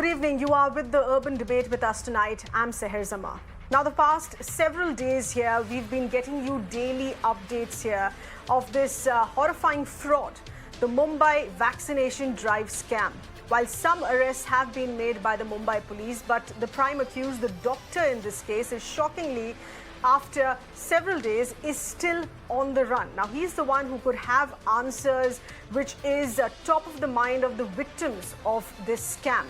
evening. You are with the Urban Debate with us tonight. I'm Seher Zama. Now, the past several days here, we've been getting you daily updates here of this horrifying fraud, the Mumbai vaccination drive scam. While some arrests have been made by the Mumbai police, but the prime accused, the doctor in this case, is shockingly, after several days, is still on the run. Now, he's the one who could have answers, which is top of the mind of the victims of this scam.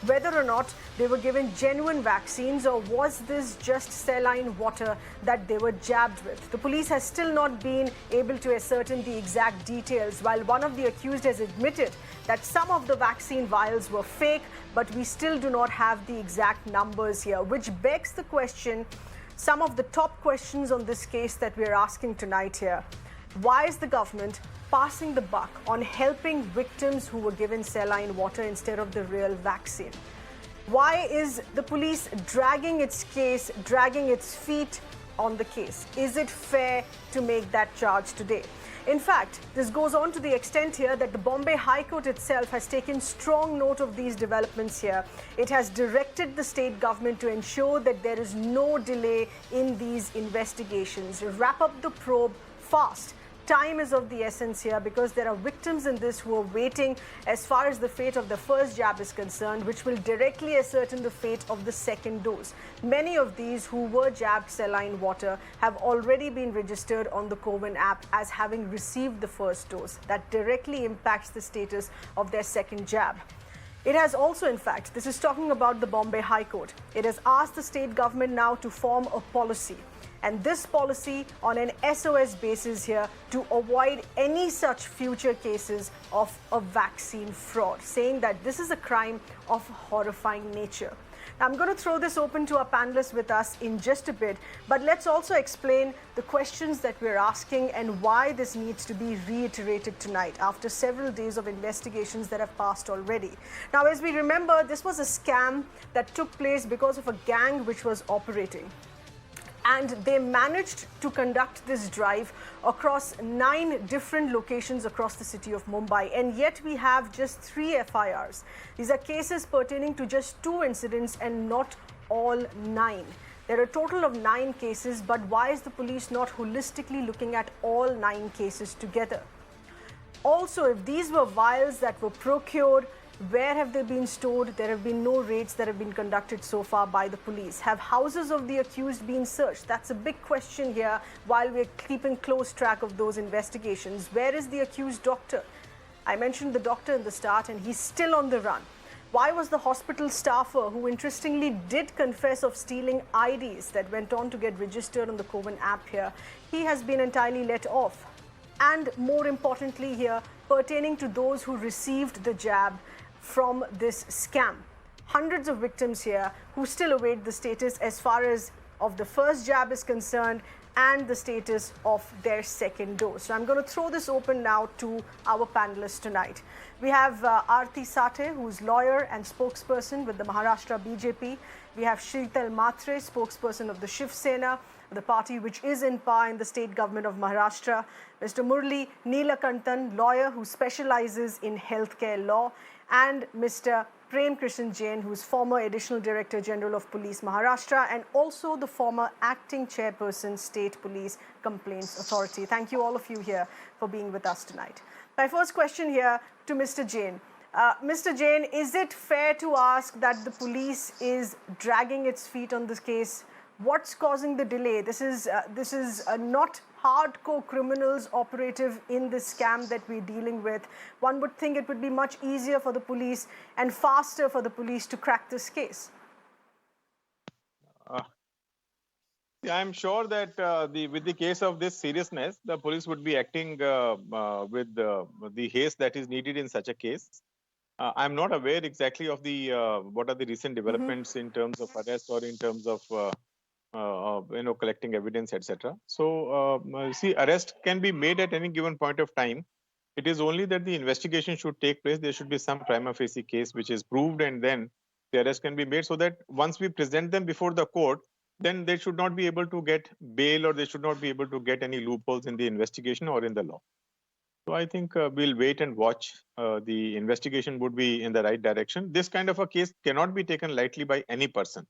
Whether or not they were given genuine vaccines, or was this just saline water that they were jabbed with? The police has still not been able to ascertain the exact details, while one of the accused has admitted that some of the vaccine vials were fake, but we still do not have the exact numbers here, which begs the question, some of the top questions on this case that we're asking tonight here. Why is the government passing the buck on helping victims who were given saline water instead of the real vaccine? Why is the police dragging its case, dragging its feet on the case? Is it fair to make that charge today? In fact, this goes on to the extent here that the Bombay High Court itself has taken strong note of these developments here. It has directed the state government to ensure that there is no delay in these investigations. Wrap up the probe fast. Time is of the essence here, because there are victims in this who are waiting as far as the fate of the first jab is concerned, which will directly ascertain the fate of the second dose. Many of these who were jabbed saline water have already been registered on the CoWIN app as having received the first dose. That directly impacts the status of their second jab. It has also, in fact, this is talking about the Bombay High Court. It has asked the state government now to form a policy. And this policy on an SOS basis here to avoid any such future cases of a vaccine fraud, saying that this is a crime of horrifying nature. Now, I'm going to throw this open to our panelists with us in just a bit, but let's also explain the questions that we're asking and why this needs to be reiterated tonight after several days of investigations that have passed already. Now, as we remember, this was a scam that took place because of a gang which was operating. And they managed to conduct this drive across 9 different locations across the city of Mumbai. And yet we have just 3 FIRs. These are cases pertaining to just 2 incidents and not all 9. There are a total of 9 cases, but why is the police not holistically looking at all 9 cases together? Also, if these were vials that were procured, where have they been stored? There have been no raids that have been conducted so far by the police. Have houses of the accused been searched? That's a big question here while we're keeping close track of those investigations. Where is the accused doctor? I mentioned the doctor in the start, and he's still on the run. Why was the hospital staffer, who interestingly did confess of stealing IDs that went on to get registered on the CoWIN app here, he has been entirely let off? And more importantly here, pertaining to those who received the jab from this scam. Hundreds of victims here who still await the status as far as of the first jab is concerned and the status of their second dose. So I'm going to throw this open now to our panelists tonight. We have Aarti Sathe, who's lawyer and spokesperson with the Maharashtra BJP. We have Sheetal Matre, spokesperson of the Shiv Sena, the party which is in power in the state government of Maharashtra. Mr. Murli Neelakantan, lawyer who specializes in healthcare law, and Mr. Prem Krishan Jain, who is former Additional Director General of Police Maharashtra and also the former acting chairperson, State Police Complaints Authority. Thank you all of you here for being with us tonight. My first question here to Mr. Jain. Mr. Jain, is it fair to ask that the police is dragging its feet on this case? What's causing the delay? This is not hardcore criminals operative in this scam that we're dealing with. One would think it would be much easier for the police and faster for the police to crack this case. I'm sure that with the case of this seriousness, the police would be acting with the haste that is needed in such a case. I'm not aware exactly of the what are the recent developments in terms of arrest or in terms of collecting evidence, etc. So see, arrest can be made at any given point of time. It is only that the investigation should take place. There should be some prima facie case which is proved, and then the arrest can be made, so that once we present them before the court, then they should not be able to get bail, or they should not be able to get any loopholes in the investigation or in the law. So I think we'll wait and watch. The investigation would be in the right direction. This kind of a case cannot be taken lightly by any person,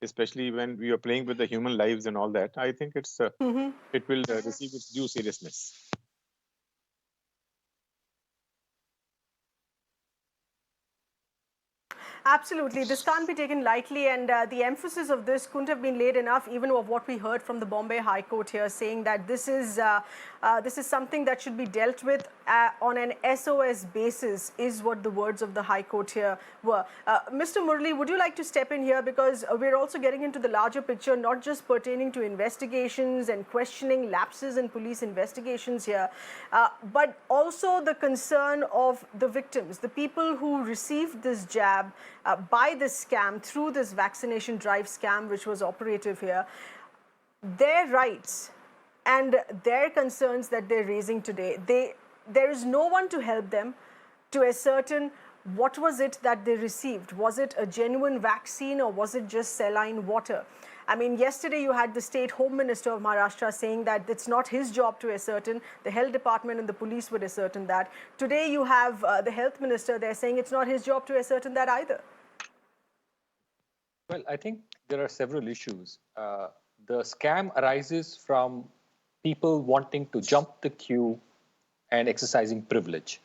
especially when we are playing with the human lives and all that. I think it will receive its due seriousness. Absolutely. This can't be taken lightly, and the emphasis of this couldn't have been laid enough, even of what we heard from the Bombay High Court here, saying that this is something that should be dealt with on an SOS basis, is what the words of the High Court here were. Mr. Murali, would you like to step in here? Because we're also getting into the larger picture, not just pertaining to investigations and questioning lapses in police investigations here, but also the concern of the victims, the people who received this jab by this scam, through this vaccination drive scam which was operative here, their rights and their concerns that they're raising today. There is no one to help them to ascertain what was it that they received. Was it a genuine vaccine, or was it just saline water? I mean, yesterday you had the State Home Minister of Maharashtra saying that it's not his job to ascertain. The Health Department and the police would ascertain that. Today you have the Health Minister there saying it's not his job to ascertain that either. Well, I think there are several issues. The scam arises from people wanting to jump the queue and exercising privilege.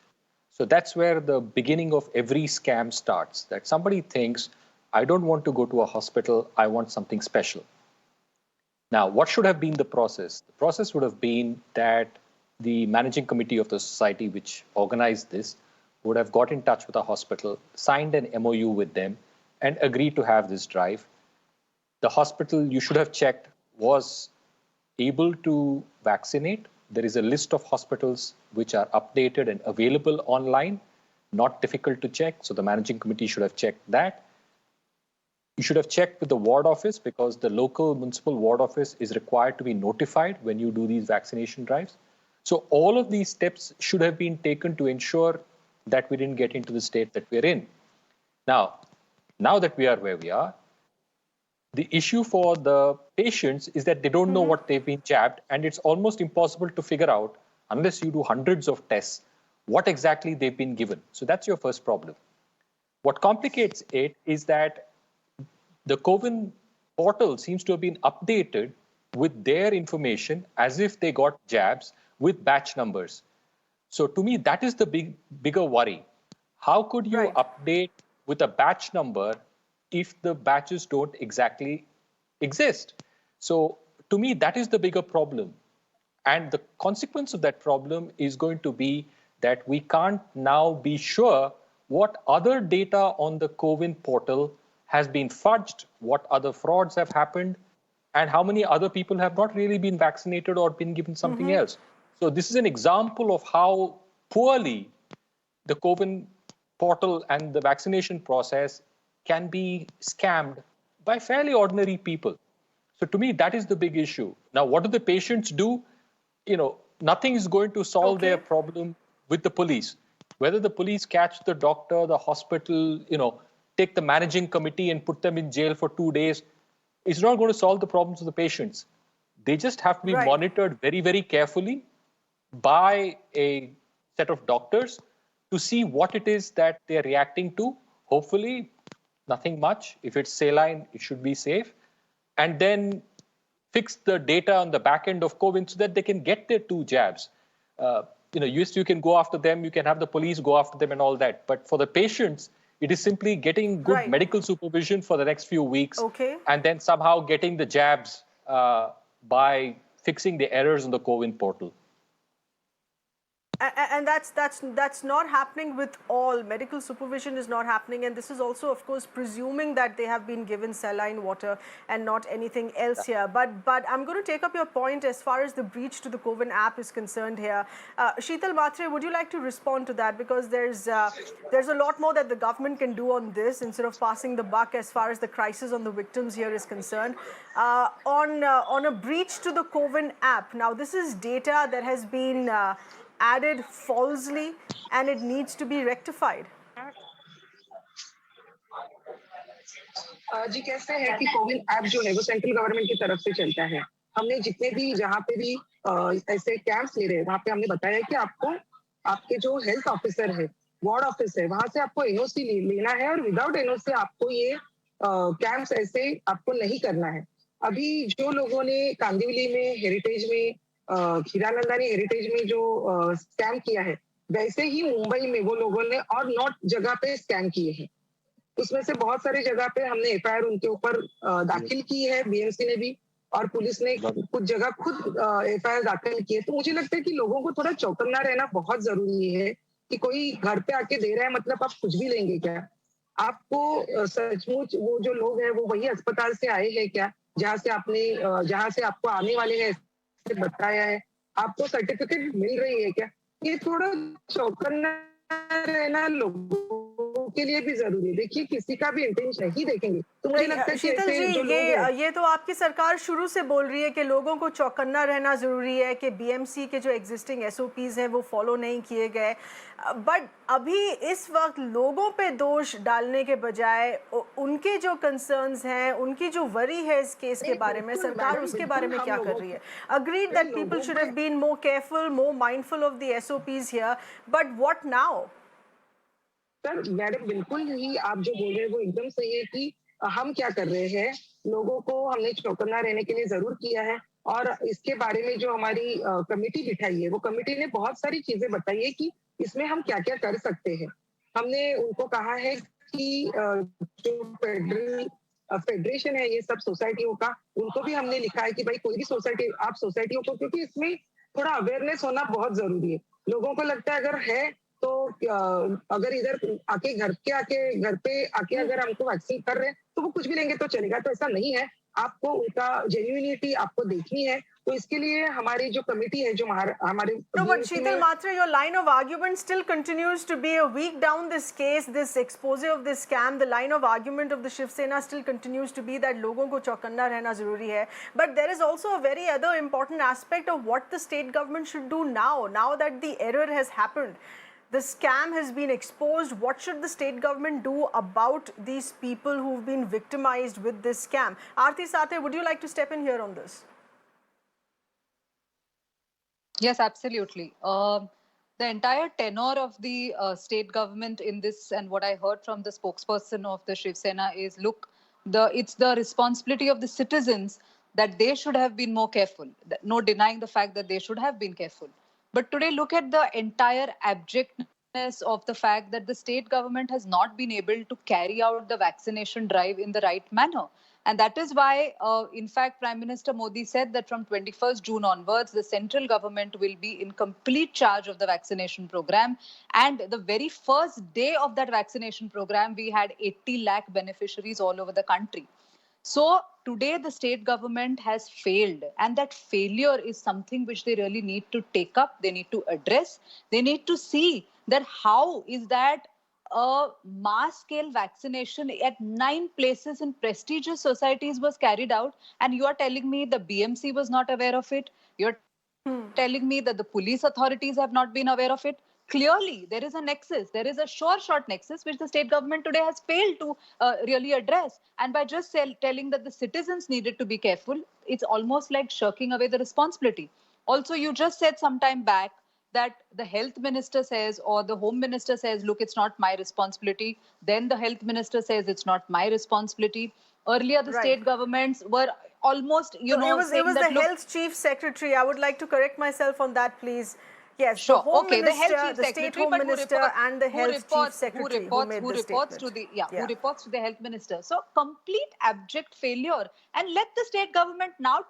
So that's where the beginning of every scam starts, that somebody thinks, I don't want to go to a hospital, I want something special. Now, what should have been the process? The process would have been that the managing committee of the society which organized this would have got in touch with a hospital, signed an MOU with them, and agreed to have this drive. The hospital, you should have checked, was able to vaccinate. There is a list of hospitals which are updated and available online, not difficult to check. So the managing committee should have checked that. You should have checked with the ward office, because the local municipal ward office is required to be notified when you do these vaccination drives. So all of these steps should have been taken to ensure that we didn't get into the state that we're in. Now that we are where we are, the issue for the patients is that they don't know what they've been jabbed, and it's almost impossible to figure out, unless you do hundreds of tests, what exactly they've been given. So that's your first problem. What complicates it is that the CoWIN portal seems to have been updated with their information as if they got jabs with batch numbers. So to me, that is the bigger worry. How could you update with a batch number if the batches don't exactly exist? So to me, that is the bigger problem. And the consequence of that problem is going to be that we can't now be sure what other data on the CoWIN portal has been fudged, what other frauds have happened, and how many other people have not really been vaccinated or been given something else. So this is an example of how poorly the CoWIN portal and the vaccination process can be scammed by fairly ordinary people. So to me, that is the big issue. Now, what do the patients do? Nothing is going to solve their problem with the police. Whether the police catch the doctor, the hospital, take the managing committee and put them in jail for 2 days, it's not going to solve the problems of the patients. They just have to be monitored very, very carefully by a set of doctors to see what it is that they're reacting to. Hopefully, nothing much. If it's saline, it should be safe. And then fix the data on the back end of CoWIN so that they can get their 2 jabs. You can go after them, you can have the police go after them and all that. But for the patients, it is simply getting good medical supervision for the next few weeks, and then somehow getting the jabs by fixing the errors in the CoWIN portal. And that's not happening with all. Medical supervision is not happening, and this is also, of course, presuming that they have been given saline water and not anything else here. But I'm going to take up your point as far as the breach to the CoWIN app is concerned here. Sheetal Mhatre, would you like to respond to that? Because there's a lot more that the government can do on this instead of passing the buck as far as the crisis on the victims here is concerned. On a breach to the CoWIN app, now this is data that has been added falsely and it needs to be rectified. जी कैसे है कि CoWIN app जो है वो central government की तरफ से चलता है। हमने जितने भी जहाँ पे भी ऐसे कैंप्स ले रहे हैं वहाँ पे हमने बताया है कि आपको आपके जो हेल्थ ऑफिसर है, वार्ड ऑफिस है, वहां से आपको एनओसी लेना है और विदाउट एनओसी आपको ये कैंप्स ऐसे आपको नहीं करना है। अभी जो लोगों ने कांदिवली में हेरिटेज में खीरानंदानी हेरिटेज में जो स्कैम किया है, वैसे ही मुंबई में वो लोगों ने और 9 जगह पे स्कैम किए हैं। उसमें से बहुत सारी जगह पे हमने एफआईआर उनके ऊपर दाखिल की है, बीएमसी ने भी, और पुलिस ने कुछ जगह खुद एफआईआर दाखिल की है। तो मुझे लगता है कि लोगों को थोड़ा चौकन्ना रहना बहुत जरूरी है कि कोई घर पे आके दे रहा है मतलब आप कुछ भी लेंगे क्या? आपको सचमुच वो जो लोग हैं वो वही अस्पताल से आए हैं क्या, जहाँ से आपको आने वाले हैं ऐसे बताया है? आपको सर्टिफिकेट मिल रही है क्या? ये थोड़ा चौकन्ना रहना लोगों के लिए भी जरूरी है। देखिए, किसी का भी इंटेंशन नहीं देखेंगे तो मुझे लगता है कि शीतल जी, ऐसे जो लोग हैं, ये तो आपकी सरकार शुरू से बोल रही है कि लोगों को चौकन्ना रहना ज़रूरी है, कि बीएमसी के जो एग्जिस्टिंग एसओपीज़ हैं वो फॉलो नहीं किए गए। बट अभी इस वक्त लोगों पे दोष डालने के बजाय उनके जो कंसर्न्स हैं, उनकी जो वरी है इस केस के बारे में, बिल्कुल सरकार मैडम, उसके बारे में बिल्कुल क्या हम कर लोगों रही है? को agreed that people should have been more careful, more mindful of the SOPs here, but what now? Sir madam, बिल्कुल ही आप जो बोल रहे हैं वो एकदम सही है कि हम क्या कर रहे हैं, लोगों को हमने चौकन्ना रहने के लिए जरूर किया है। और इसके बारे में जो हमारी कमेटी बिठाई है, वो कमेटी ने बहुत सारी चीजें बताई है कि इसमें हम क्या क्या कर सकते हैं। हमने उनको कहा है कि जो फेडरेशन है ये सब सोसाइटियों का, उनको भी हमने लिखा है कि भाई कोई भी सोसाइटी, आप सोसाइटियों को, क्योंकि इसमें थोड़ा अवेयरनेस होना बहुत जरूरी है। लोगों को लगता है अगर है तो अगर इधर आके घर पे आके अगर हमको वैक्सीन कर रहे हैं तो वो कुछ भी लेंगे तो चलेगा, तो ऐसा नहीं है। आपको उनका जेन्युइनिटी आपको देखनी है। तो इसके लिए हमारी जो कमेटी है, जो हमारे No, but बीएमसी Sheetal में, Matre, your line of argument still continues to be a week down this case, this expose of this scam. The line of argument of the Shiv Sena still continues to be that logon ko chaukanna rehna zaruri hai. But there is also a very other important aspect of what the state government should do now. Now that the error has happened, the scam has been exposed. What should the state government do about these people who've been victimized with this scam? Aarti Sathe, would you like to step in here on this? Yes, absolutely. The entire tenor of the state government in this, and what I heard from the spokesperson of the Shiv Sena is, look, it's the responsibility of the citizens that they should have been more careful. No denying the fact that they should have been careful. But today, look at the entire abjectness of the fact that the state government has not been able to carry out the vaccination drive in the right manner. And that is why, in fact, Prime Minister Modi said that from 21st June onwards, the central government will be in complete charge of the vaccination program. And the very first day of that vaccination program, we had 80 lakh beneficiaries all over the country. So today the state government has failed, and that failure is something which they really need to take up. They need to address. They need to see that how is that a mass scale vaccination at 9 places in prestigious societies was carried out, and you are telling me the BMC was not aware of it. You're telling me that the police authorities have not been aware of it. Clearly, there is a nexus. There is a sure shot nexus which the state government today has failed to really address. And by just telling that the citizens needed to be careful, it's almost like shirking away the responsibility. Also, you just said some time back that the health minister says or the home minister says, look, it's not my responsibility. Then the health minister says it's not my responsibility. Earlier, the state governments were almost, So it was saying that, the look, health chief secretary. I would like to correct myself on that, please. Yes, sure. the home Okay, minister, the health chief state secretary, home but minister, and the health chief secretary who made who the reports statement. to the who reports to the health minister. So complete abject failure, and let the state government now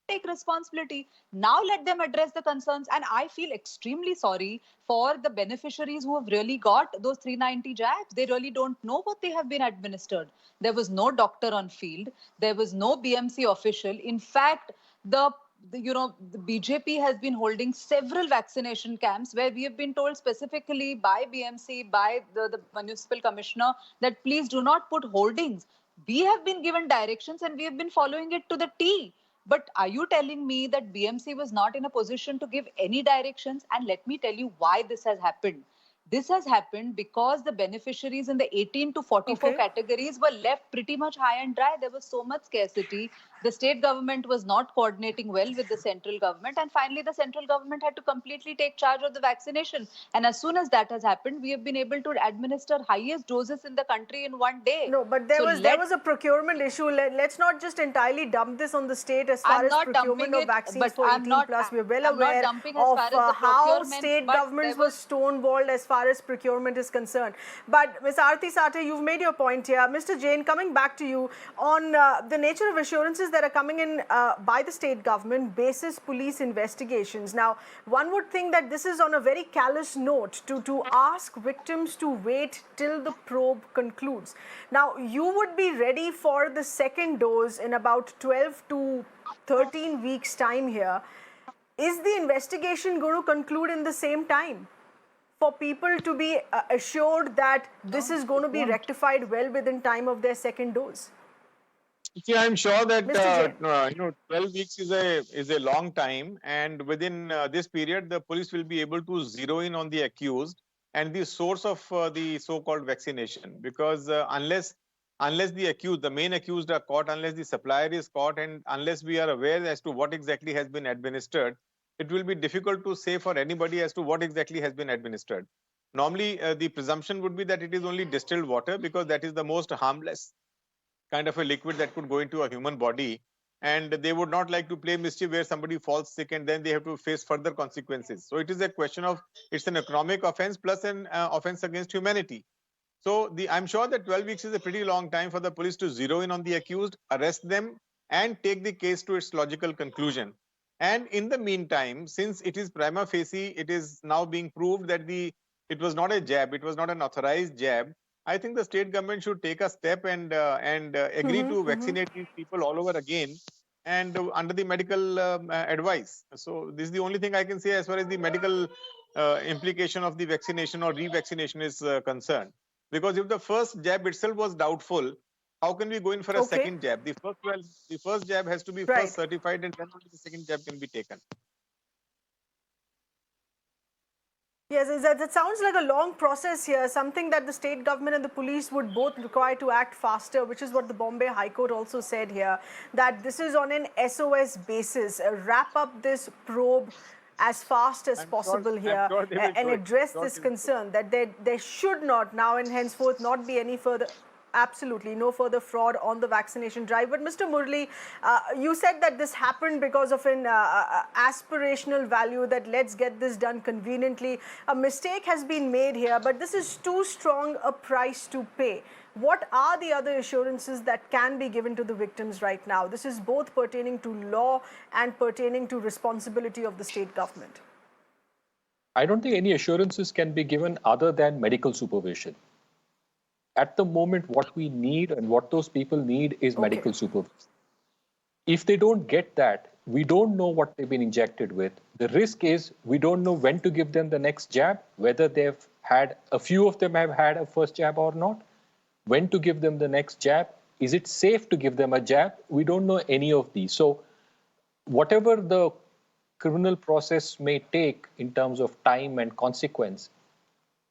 take responsibility. Now let them address the concerns. And I feel extremely sorry for the beneficiaries who have really got those 390 jabs. They really don't know what they have been administered. There was no doctor on field. There was no BMC official. In fact, the BJP has been holding several vaccination camps where we have been told specifically by BMC, by the municipal commissioner, that please do not put holdings. We have been given directions and we have been following it to the T. But are you telling me that BMC was not in a position to give any directions? And let me tell you why this has happened. This has happened because the beneficiaries in the 18 to 44 Okay. categories were left pretty much high and dry. There was so much scarcity. The state government was not coordinating well with the central government. And finally, the central government had to completely take charge of the vaccination. And as soon as that has happened, we have been able to administer highest doses in the country in one day. No, but there So was a procurement issue. Let's not just entirely dump this on the state as far I'm as not procurement dumping of it, vaccines but for I'm 18 not- plus. We're well I'm not aware dumping as of far as the how procurement, state but governments there were was- stonewalled as far as procurement is concerned. But Ms. Aarti Sathe, you've made your point here. Mr. Jain, coming back to you on the nature of assurances that are coming in by the state government basis police investigations. Now, one would think that this is on a very callous note to ask victims to wait till the probe concludes. Now, you would be ready for the second dose in about 12 to 13 weeks' time here. Is the investigation going to conclude in the same time for people to be assured that this is going to be rectified well within time of their second dose? See, I'm sure that Mr. Jain. 12 weeks is a long time, and within this period, the police will be able to zero in on the accused and the source of the so-called vaccination. Because unless the main accused are caught, unless the supplier is caught, and unless we are aware as to what exactly has been administered, it will be difficult to say for anybody as to what exactly has been administered. Normally, the presumption would be that it is only distilled water because that is the most harmless kind of a liquid that could go into a human body, and they would not like to play mischief where somebody falls sick and then they have to face further consequences. So it is a question of, it's an economic offense plus an offense against humanity. So I'm sure that 12 weeks is a pretty long time for the police to zero in on the accused, arrest them, and take the case to its logical conclusion. And in the meantime, since it is prima facie, it is now being proved that it was not a jab, it was not an authorized jab. I think the state government should take a step and agree to vaccinate these people all over again, and under the medical advice. So this is the only thing I can say as far as the medical implication of the vaccination or revaccination is concerned. Because if the first jab itself was doubtful, how can we go in for a second jab? The first jab has to be first certified, and then only the second jab can be taken. Yes, that sounds like a long process here, something that the state government and the police would both require to act faster, which is what the Bombay High Court also said here, that this is on an SOS basis. Wrap up this probe as fast as possible here and address this concern that there should not now and henceforth not be any further... Absolutely, no further fraud on the vaccination drive. But Mr. Murli, you said that this happened because of an aspirational value, that let's get this done conveniently. A mistake has been made here, but this is too strong a price to pay. What are the other assurances that can be given to the victims right now? This is both pertaining to law and pertaining to responsibility of the state government. I don't think any assurances can be given other than medical supervision. At the moment, what we need and what those people need is medical supervision. If they don't get that, we don't know what they've been injected with. The risk is we don't know when to give them the next jab, whether they've had, a few of them have had a first jab or not, when to give them the next jab. Is it safe to give them a jab? We don't know any of these. So whatever the criminal process may take in terms of time and consequence,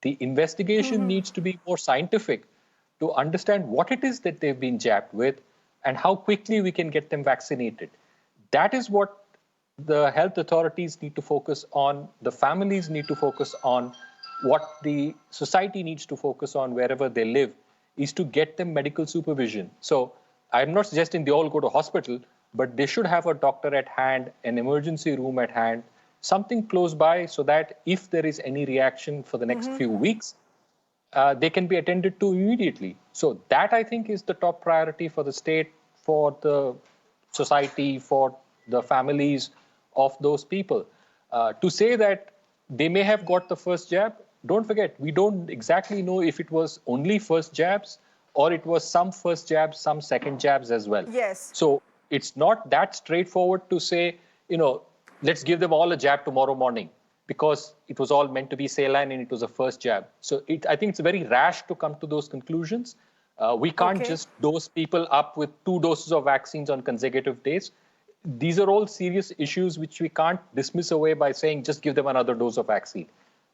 the investigation needs to be more scientific to understand what it is that they've been jabbed with and how quickly we can get them vaccinated. That is what the health authorities need to focus on, the families need to focus on, what the society needs to focus on wherever they live, is to get them medical supervision. So I'm not suggesting they all go to hospital, but they should have a doctor at hand, an emergency room at hand, something close by, so that if there is any reaction for the next few weeks, they can be attended to immediately. So that, I think, is the top priority for the state, for the society, for the families of those people. To say that they may have got the first jab, don't forget, we don't exactly know if it was only first jabs or it was some first jabs, some second jabs as well. Yes. So it's not that straightforward to say, let's give them all a jab tomorrow morning, because it was all meant to be saline and it was a first jab. So I think it's very rash to come to those conclusions. We can't just dose people up with 2 doses of vaccines on consecutive days. These are all serious issues which we can't dismiss away by saying just give them another dose of vaccine.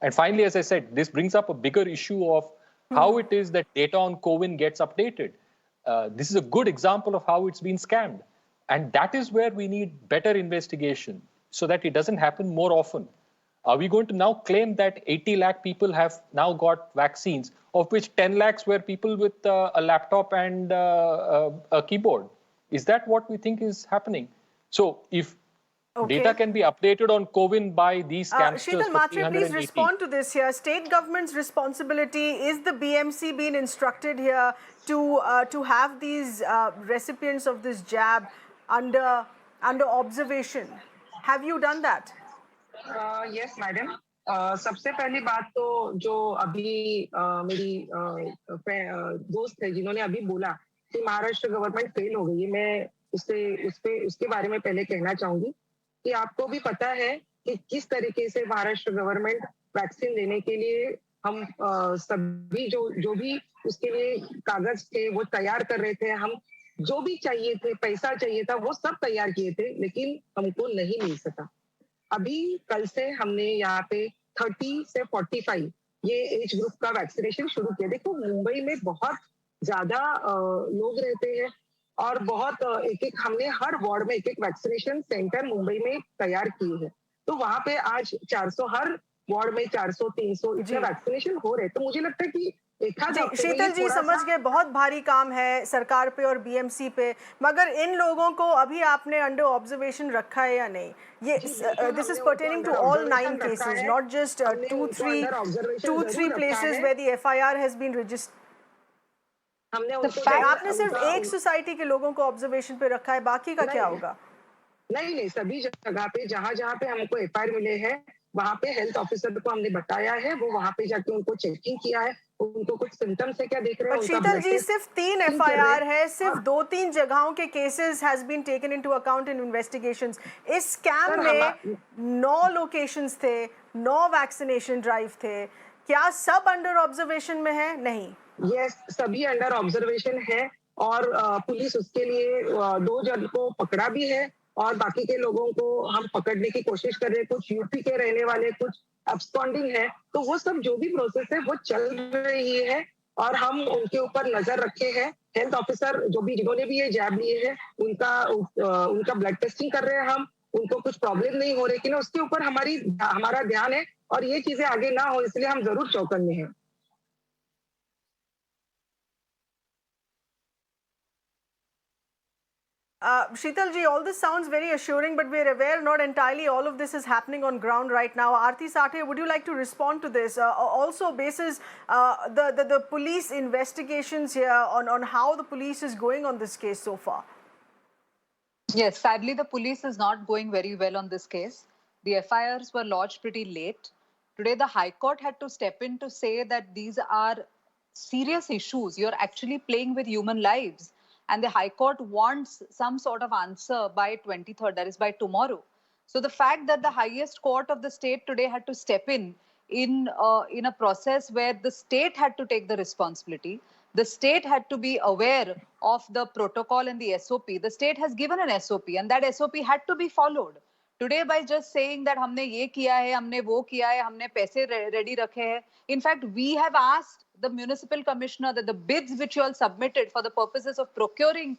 And finally, as I said, this brings up a bigger issue of how it is that data on CoWIN gets updated. This is a good example of how it's been scammed. And that is where we need better investigation so that it doesn't happen more often. Are we going to now claim that 80 lakh people have now got vaccines, of which 10 lakhs were people with a laptop and a keyboard? Is that what we think is happening? So if data can be updated on CoWIN by these scamsters Sheetal for Matre, please 380. respond to this here. State government's responsibility, is the BMC being instructed here to have these recipients of this jab under observation? Have you done that? Yes madam, सबसे पहली बात तो जो अभी मेरी दोस्त है जिन्होंने अभी बोला कि महाराष्ट्र गवर्नमेंट फेल हो गई है, मैं उसके बारे में पहले कहना चाहूंगी कि आपको भी पता है कि किस तरीके से महाराष्ट्र गवर्नमेंट वैक्सीन देने के लिए हम सभी जो भी उसके लिए कागज थे वो तैयार कर रहे थे, हम जो भी चाहिए थे, पैसा चाहिए था, वो सब तैयार किए थे, लेकिन हमको नहीं मिल सका। अभी कल से हमने यहाँ पे 30 से 45 ये एज ग्रुप का वैक्सीनेशन शुरू किया। देखो मुंबई में बहुत ज्यादा लोग रहते हैं और बहुत एक हमने हर वार्ड में एक वैक्सीनेशन सेंटर मुंबई में तैयार किए हैं। तो वहां पे आज 400 हर वार्ड में 400 300 इतने वैक्सीनेशन हो रहे हैं। तो मुझे लगता है कि शीतल जी समझ गए, बहुत भारी काम है सरकार पे और बीएमसी पे, मगर इन लोगों को अभी आपने अंडर ऑब्जर्वेशन रखा है या नहीं? ये this is pertaining to all 9 cases, not just 2-3 places where the FIR has been registered. आपने सिर्फ एक सोसाइटी के लोगों को ऑब्जर्वेशन पे रखा है, बाकी का क्या होगा? नहीं, सभी जगह पे जहाँ पे हमको एफआईआर मिले हैं वहाँ पे हेल्थ ऑफिसर को हमने बताया है, वो वहाँ पे जाके उनको चेकिंग किया है, उनको कुछ सिम्टम्स है क्या देख रहे हैं। शीतल जी सिर्फ 3 एफआईआर है, सिर्फ 2-3 जगहों के cases has been taken into account in investigations. इस स्कैम में 9 लोकेशंस थे, 9 वैक्सीनेशन ड्राइव थे, क्या सब अंडर ऑब्जर्वेशन में है? नहीं, यस सभी अंडर ऑब्जर्वेशन है और पुलिस उसके लिए 2 जन को पकड़ा भी है और बाकी के लोगों को हम पकड़ने की कोशिश कर रहे हैं। कुछ यूपी के रहने वाले, कुछ अब्सकॉन्डिंग है, तो वो सब जो भी प्रोसेस है वो चल रही है और हम उनके ऊपर नजर रखे हैं। हेल्थ ऑफिसर जिन्होंने भी ये जैब लिए हैं उनका ब्लड टेस्टिंग कर रहे हैं हम, उनको कुछ प्रॉब्लम नहीं हो रही कि ना, उसके ऊपर हमारा ध्यान है और ये चीजें आगे ना हो इसलिए हम जरूर चौकन्ने हैं। Sheetal ji, all this sounds very assuring, but we're aware not entirely all of this is happening on ground right now. Aarti Sathe, would you like to respond to this? Also, basis the police investigations here on how the police is going on this case so far. Yes, sadly, the police is not going very well on this case. The FIRs were lodged pretty late. Today, the High Court had to step in to say that these are serious issues. You're actually playing with human lives. And the High Court wants some sort of answer by 23rd, that is by tomorrow. So the fact that the highest court of the state today had to step in a process where the state had to take the responsibility, the state had to be aware of the protocol and the SOP. The state has given an SOP and that SOP had to be followed. Today, by just saying that हमने ये किया है, हमने वो किया है, हमने पैसे ready रखे हैं. In fact, we have asked the municipal commissioner that the bids which you all submitted for the purposes of procuring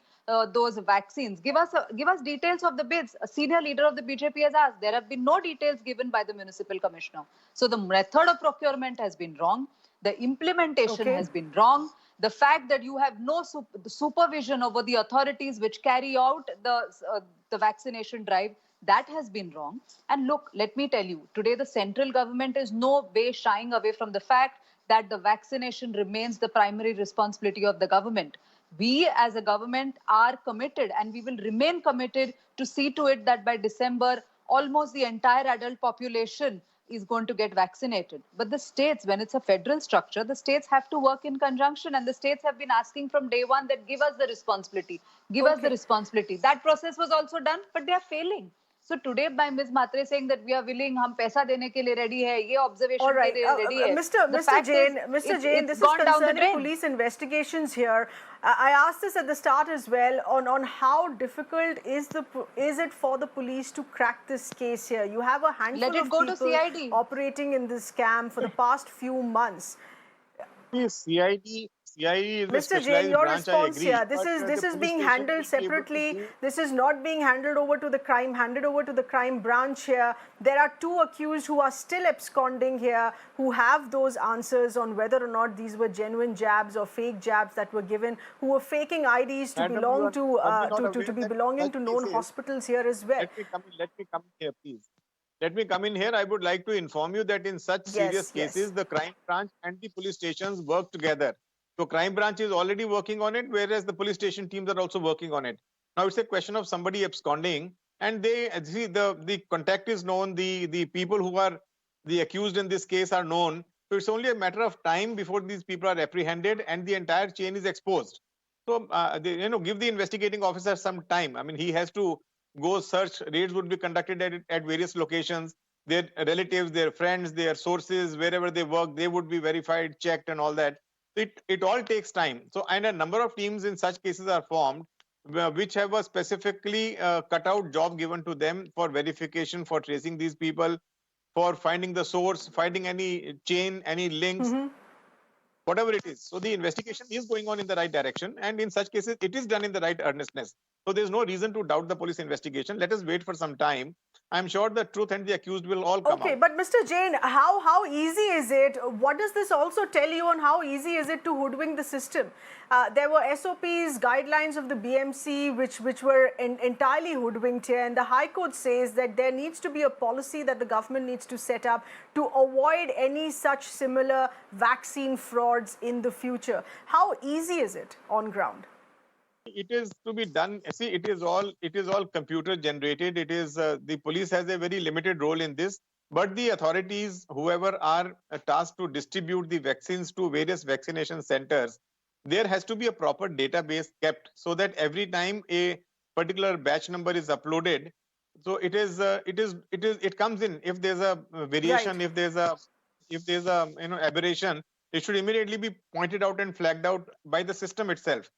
those vaccines, give us details of the bids. A senior leader of the BJP has asked. There have been no details given by the municipal commissioner. So the method of procurement has been wrong. The implementation has been wrong. The fact that you have no supervision over the authorities which carry out the vaccination drive, that has been wrong. And look, let me tell you, today the central government is no way shying away from the fact that the vaccination remains the primary responsibility of the government. We as a government are committed and we will remain committed to see to it that by December, almost the entire adult population is going to get vaccinated. But the states, when it's a federal structure, the states have to work in conjunction, and the states have been asking from day one that give us the responsibility, give us the responsibility. That process was also done, but they are failing. So today by Ms. Mhatre saying that we are willing, हम पैसा देने के लिए ready है, ये observation All के right, लिए ready है. The Mr. fact Jain, is, Mr. Jain, it's this is gone down the concerning drain. police investigations here. I asked this at the start as well on how difficult is it for the police to crack this case here. You have a handful Let it of go to people CID. operating in this scam for the past few months. CID is a Mr. Jain, specialized your branch, I response agree. here. This but, is the this is police being station handled will be able to separately. do- This is not being handed over to the crime branch here. There are two accused who are still absconding here, who have those answers on whether or not these were genuine jabs or fake jabs that were given, who were faking IDs to Madam, belong you are to probably not to be aware that belonging such to known cases- hospitals here as well. Let me come in here, please. Let me come in here. I would like to inform you that in such serious Yes. cases, the crime branch and the police stations work together. So crime branch is already working on it, whereas the police station teams are also working on it. Now it's a question of somebody absconding, and they see the contact is known, the people who are the accused in this case are known. So it's only a matter of time before these people are apprehended and the entire chain is exposed. So give the investigating officer some time. I mean, he has to go search. Raids would be conducted at various locations. Their relatives, their friends, their sources, wherever they work, they would be verified, checked, and all that. It all takes time. So, and a number of teams in such cases are formed, which have a specifically cut out job given to them for verification, for tracing these people, for finding the source, finding any chain, any links, whatever it is. So the investigation is going on in the right direction, and in such cases, it is done in the right earnestness. So there's no reason to doubt the police investigation. Let us wait for some time. I'm sure the truth and the accused will all come Okay, out. but Mr. Jain, how easy is it? What does this also tell you on how easy is it to hoodwink the system? There were SOPs, guidelines of the BMC, which were entirely hoodwinked here, and the High Court says that there needs to be a policy that the government needs to set up to avoid any such similar vaccine frauds in the future. How easy is it on ground? It is to be done. See, it is all computer generated. It is the police has a very limited role in this, but the authorities, whoever are tasked to distribute the vaccines to various vaccination centers, there has to be a proper database kept so that every time a particular batch number is uploaded, so it comes in. If there's a variation, Right. if there's a aberration, it should immediately be pointed out and flagged out by the system itself.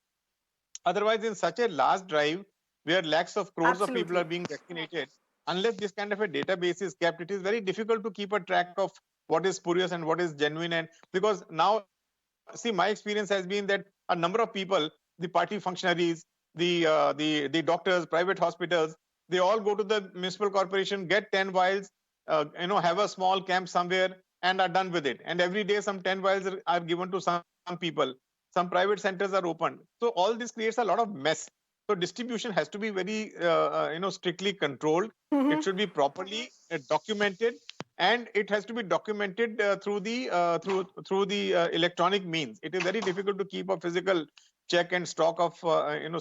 Otherwise, in such a large drive where lakhs of crores of people Absolutely. are being vaccinated, unless this kind of a database is kept, it is very difficult to keep a track of what is spurious and what is genuine. And because now, see, my experience has been that a number of people, the party functionaries, the doctors, private hospitals, they all go to the municipal corporation, get 10 vials, have a small camp somewhere, and are done with it. And every day, some 10 vials are given to some people. Some private centers are opened. So all this creates a lot of mess. So distribution has to be very, strictly controlled. It should be properly documented, and it has to be documented through the electronic means. It is very difficult to keep a physical check and stock of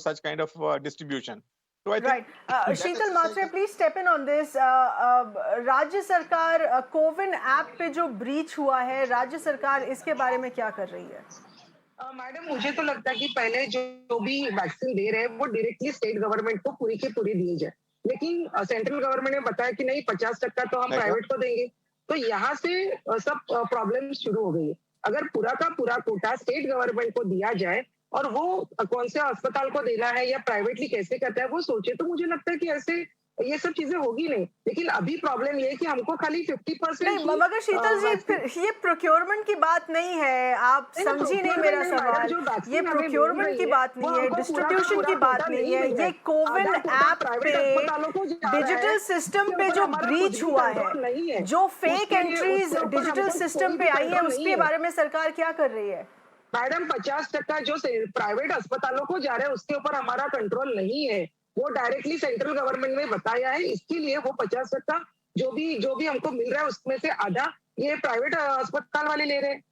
such kind of distribution. So I think Right. Sheetal Mhatre, please step in on this. राज्य सरकार CoWIN app पे जो breach हुआ है, राज्य सरकार इसके बारे में क्या कर रही है? मैडम, मुझे तो लगता है कि पहले जो भी वैक्सीन दे रहे हैं वो डायरेक्टली स्टेट गवर्नमेंट को पूरी की पूरी दी जाए, लेकिन सेंट्रल गवर्नमेंट ने बताया कि नहीं 50% तो हम प्राइवेट को देंगे, तो यहाँ से सब प्रॉब्लम शुरू हो गई है। अगर पूरा का पूरा कोटा स्टेट गवर्नमेंट को दिया जाए और वो कौन से अस्पताल को देना है या प्राइवेटली कैसे करता है वो सोचे, तो मुझे लगता है कि ऐसे ये सब चीजें होगी नहीं। लेकिन अभी प्रॉब्लम ये है कि हमको खाली 50% नहीं, मगर शीतल जी, ये प्रोक्योरमेंट की बात नहीं है, आप समझी नहीं मेरा सवाल। ये प्रोक्योरमेंट की बात नहीं है, डिस्ट्रीब्यूशन की बात नहीं है, ये कोविन ऐप पे डिजिटल सिस्टम पे जो ब्रीच हुआ है, जो फेक एंट्रीज डिजिटल सिस्टम पे आई है, उसके बारे में सरकार क्या कर रही है? मैडम, 50% जो प्राइवेट अस्पतालों को जा रहे हैं उसके ऊपर हमारा कंट्रोल नहीं है, वो डायरेक्टली सेंट्रल गवर्नमेंट ने बताया है। इसके लिए वो 50% जो भी हमको मिल रहा है उसमें से आधा ये प्राइवेट अस्पताल वाले ले रहे हैं।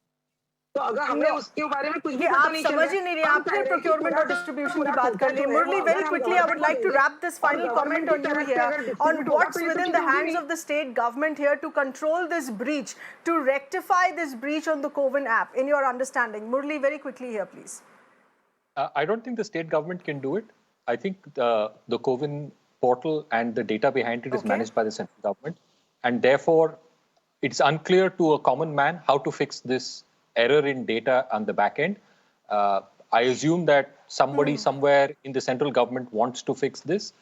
तो अगर हमें उसके बारे में कुछ भी आप समझ ही नहीं रहे, आपने प्रोक्योरमेंट और डिस्ट्रीब्यूशन की बात कर ली। मुरली, very quickly, I would like to wrap this final comment on you here on what's within the hands of the state government here to control this breach, to rectify this breach on the Coven app, in your understanding. Murli, very quickly here, please. I don't think the state government can do it. I think the Coven portal and the data behind it is Okay. managed by the central government. And therefore, it's unclear to a common man how to fix this error in data on the back end. I assume that somebody somewhere in the central government wants to fix this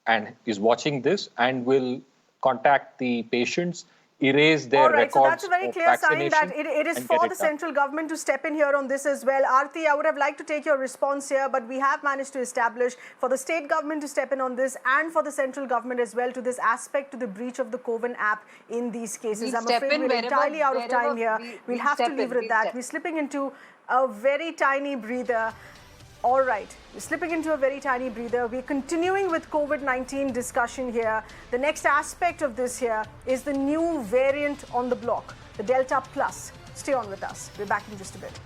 and is watching this and will contact the patients, erase their All right, records so that's a very of clear sign vaccination that it is and for get the it done. central government to step in here on this as well. Aarti, I would have liked to take your response here, but we have managed to establish for the state government to step in on this and for the central government as well to this aspect to the breach of the CoWIN app in these cases. We'll I'm step afraid in we're wherever- entirely out of time wherever here. we'll We'll have to step leave in, it at we'll that. step. We're slipping into a very tiny breather. All right, we're slipping into a very tiny breather. We're continuing with COVID-19 discussion here. The next aspect of this here is the new variant on the block, the Delta Plus. Stay on with us. We're back in just a bit.